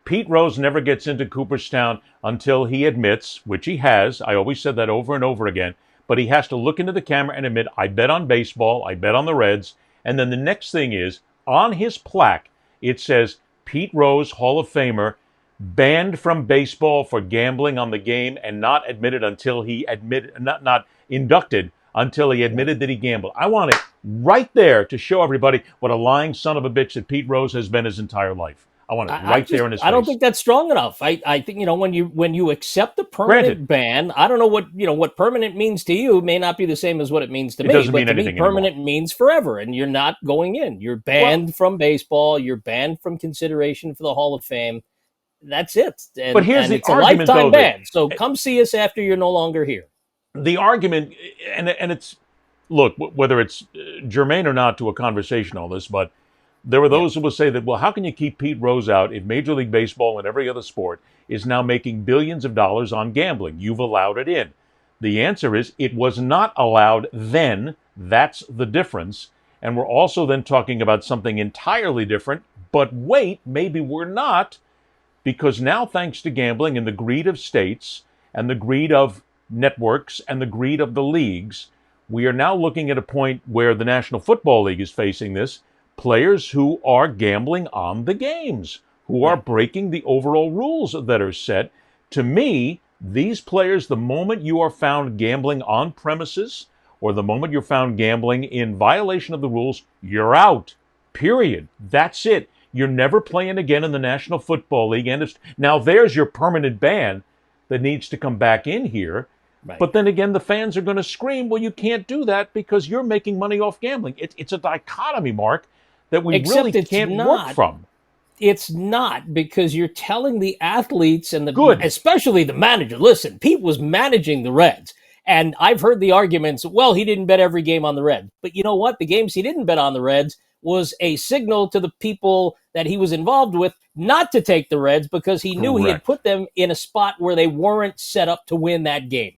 Pete Rose never gets into Cooperstown until he admits, which he has. I always said that over and over again. But he has to look into the camera and admit, I bet on baseball, I bet on the Reds. And then the next thing is, on his plaque, it says, Pete Rose, Hall of Famer, banned from baseball for gambling on the game and not admitted until he admitted, not inducted until he admitted that he gambled. I want it right there to show everybody what a lying son of a bitch that Pete Rose has been his entire life. I want it right there in his face. I don't think that's strong enough. I think, when you accept the permanent ban, I don't know what permanent means to you. It may not be the same as what it means to me. Doesn't but mean to anything me, permanent anymore. means forever, and you're not going in. You're banned from baseball. You're banned from consideration for the Hall of Fame. That's it. But here's the it's argument, a lifetime though, ban. So come see us after you're no longer here. The argument, and it's, look, whether it's germane or not to a conversation, all this, but there were those who will say that, well, how can you keep Pete Rose out if Major League Baseball and every other sport is now making billions of dollars on gambling? You've allowed it in. The answer is it was not allowed then. That's the difference. And we're also then talking about something entirely different. But wait, maybe we're not, because now, thanks to gambling and the greed of states and the greed of networks and the greed of the leagues, we are now looking at a point where the National Football League is facing this. Players who are gambling on the games, who are breaking the overall rules that are set. To me, these players, the moment you are found gambling on premises or the moment you're found gambling in violation of the rules, you're out. Period. That's it. You're never playing again in the National Football League. And now there's your permanent ban that needs to come back in here. Right. But then again, the fans are going to scream, well, you can't do that because you're making money off gambling. It's a dichotomy, Mark, that we really can't work from. It's not, because you're telling the athletes and especially the manager, listen, Pete was managing the Reds. And I've heard the arguments, well, he didn't bet every game on the Reds. But you know what? The games he didn't bet on the Reds was a signal to the people that he was involved with not to take the Reds, because he knew he had put them in a spot where they weren't set up to win that game.